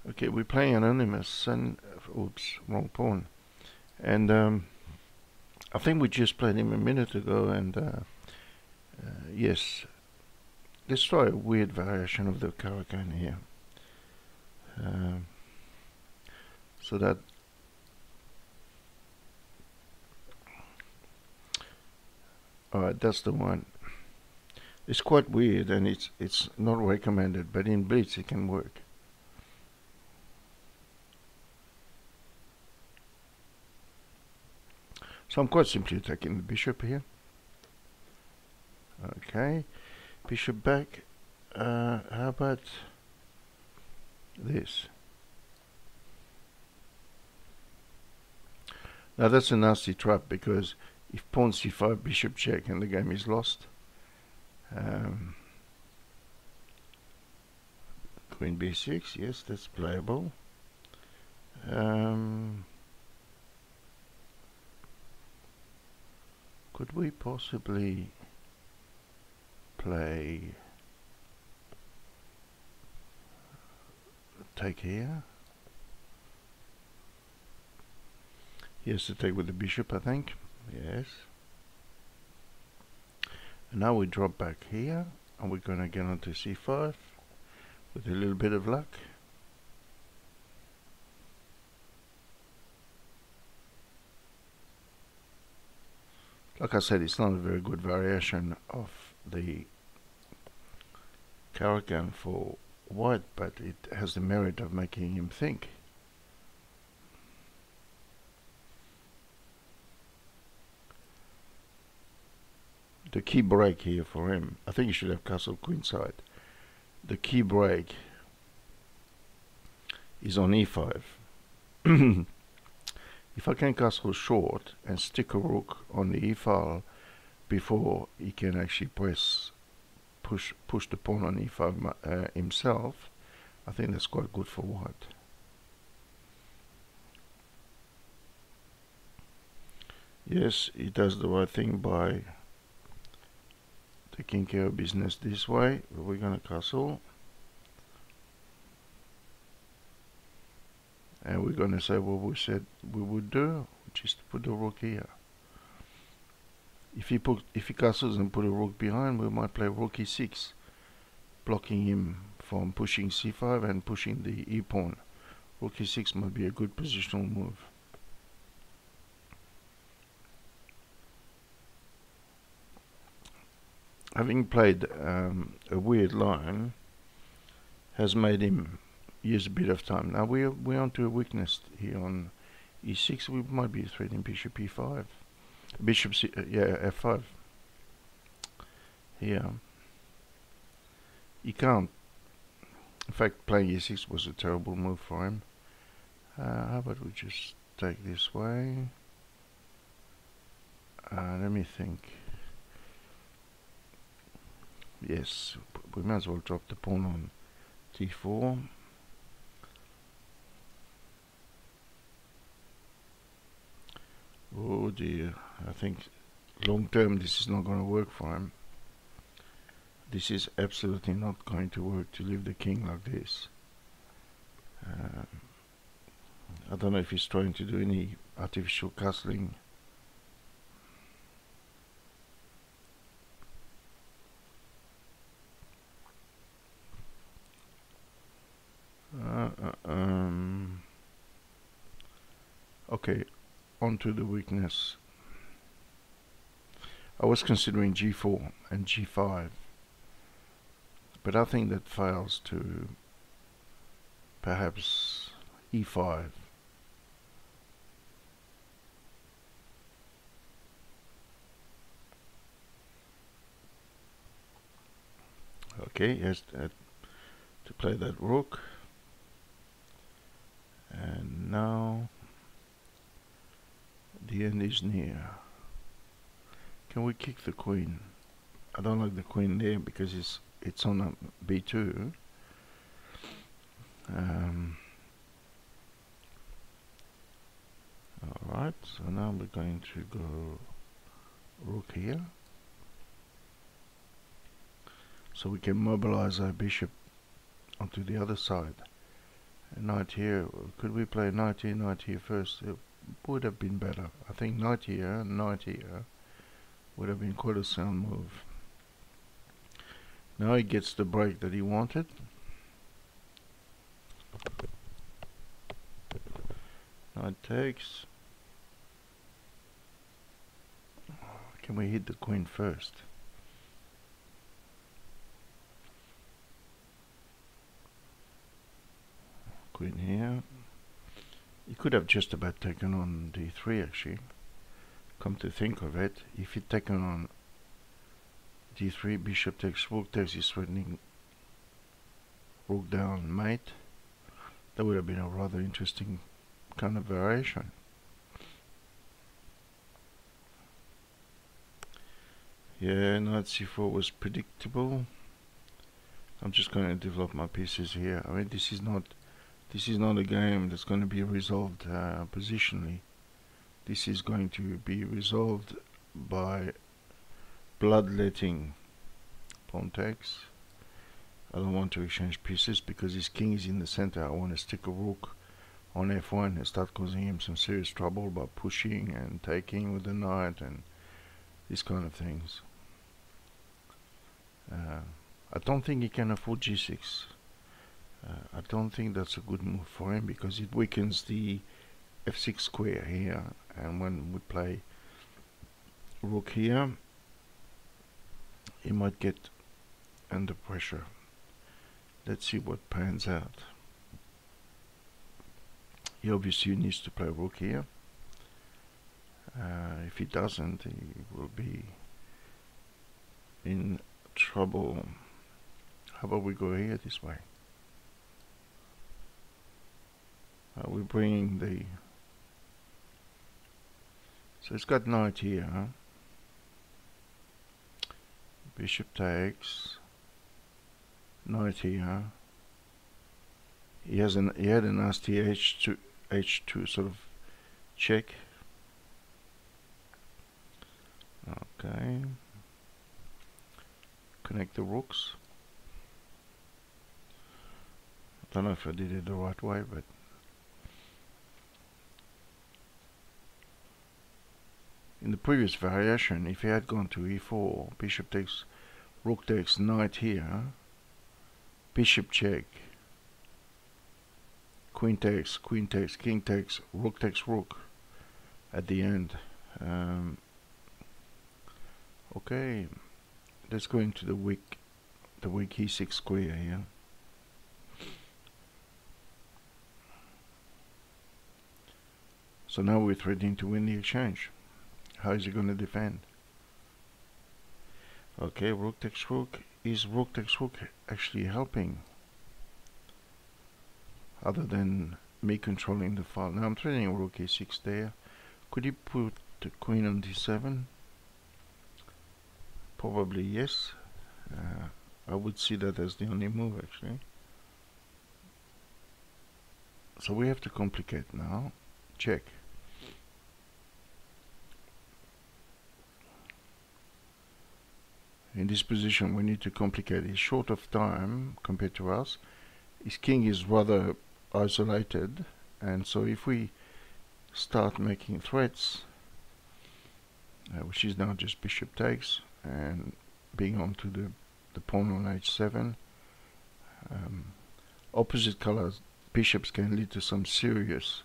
Okay, we're playing Anonymous, and oops, wrong pawn. And I think we just played him a minute ago, and yes, let's try a weird variation of the Caracan here. Um, so that alright, that's the one. It's quite weird, and it's not recommended, but in blitz it can work. So I'm quite simply attacking the bishop here. Okay, bishop back. How about this? Now that's a nasty trap, because if pawn c5, bishop check, and the game is lost. Queen b6, yes, that's playable. Could we possibly play take here? He has to take with the bishop, I think. Yes. And now we drop back here, and we're going to get onto c5 with a little bit of luck. Like I said, it's not a very good variation of the Caracan for white, but it has the merit of making him think. The key break here for him, I think he should have castle queenside. The key break is on e5. If I can castle short and stick a rook on the e-file before he can actually push the pawn on e5 himself, I think that's quite good for white. Yes, he does the right thing by taking care of business this way. We're going to castle. And we're going to say what we said we would do, which is to put the rook here. If he castles and put a rook behind, we might play rook e6, blocking him from pushing c5 and pushing the e-pawn. Rook e6 might be a good positional move. Having played a weird line has made him use a bit of time. Now we're onto a weakness here on e6. We might be threatening bishop e5, bishop f5 here. He can't. In fact, playing e6 was a terrible move for him. How about we just take this way? Let me think. Yes, we might as well drop the pawn on t4. Oh dear, I think long term this is not going to work for him. This is absolutely not going to work to leave the king like this. I don't know if he's trying to do any artificial castling. Okay, onto the weakness. I was considering g4 and g5, but I think that fails to perhaps e5. Okay, he has to play that rook. And now the end is near. Can we kick the queen? I don't like the queen there because it's on a b2. Alright, so now we're going to go rook here. So we can mobilize our bishop onto the other side. A knight here. Could we play knight here first? It would have been better. I think knight here would have been quite a sound move. Now he gets the break that he wanted. Knight takes. Can we hit the queen first? Queen here. He could have just about taken on d3 actually. Come to think of it, if he'd taken on d3, bishop takes, he's threatening rook down mate. That would have been a rather interesting kind of variation. Yeah, knight c4 was predictable. I'm just going to develop my pieces here. I mean, this is not a game that's going to be resolved positionally. This is going to be resolved by bloodletting. Pawn takes. I don't want to exchange pieces because his king is in the center. I want to stick a rook on f1 and start causing him some serious trouble by pushing and taking with the knight and these kind of things. I don't think he can afford g6. I don't think that's a good move for him because it weakens the f6 square here, and when we play rook here he might get under pressure. Let's see what pans out. He obviously needs to play rook here. If he doesn't, he will be in trouble. How about we go here this way? We're bringing the... So it's got knight here. Huh? Bishop takes. Knight here. He had a nasty h2 sort of check. Okay. Connect the rooks. I don't know if I did it the right way, but in the previous variation, if he had gone to e4, bishop takes, rook takes, knight here, bishop check, queen takes, king takes, rook at the end. Okay, let's go into the weak e6 square here. So now we're threatening to win the exchange. How is he going to defend? Okay, rook takes rook. Is rook takes rook actually helping? Other than me controlling the file. Now I'm threatening rook e6 there. Could he put the queen on d7? Probably yes. I would see that as the only move actually. So we have to complicate now. Check. In this position we need to complicate. He's short of time compared to us. His king is rather isolated, and so if we start making threats, which is now just bishop takes and being on to the pawn on h7, opposite colors bishops can lead to some serious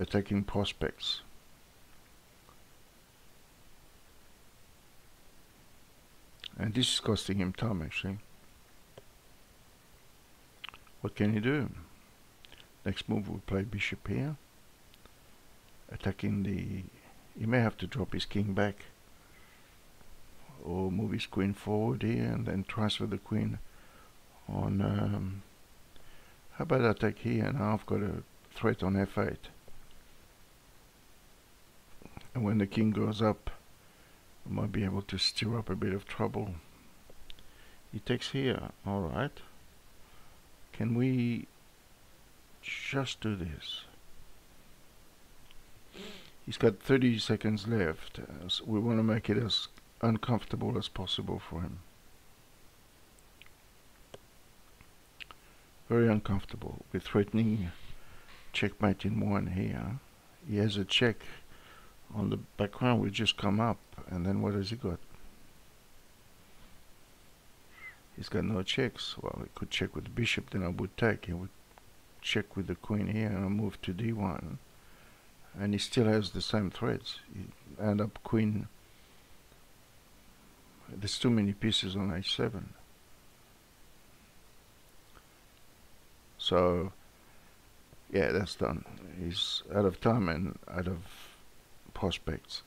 attacking prospects. And this is costing him time actually. What can he do? Next move we'll play bishop here, attacking the... He may have to drop his king back or move his queen forward here and then transfer the queen on... how about I take here? Now I've got a threat on f8, and when the king goes up I might be able to stir up a bit of trouble. He takes here. Alright. Can we just do this? He's got 30 seconds left. So we want to make it as uncomfortable as possible for him. very uncomfortable. We're threatening checkmate in one here. He has a check on the background. We just come up, and then what has he got? He's got no checks. Well, he could check with the bishop, then I would take. He would check with the queen here, and I move to d1. And he still has the same threats. He end up queen. There's too many pieces on h7. So, yeah, that's done. He's out of time and out of prospects.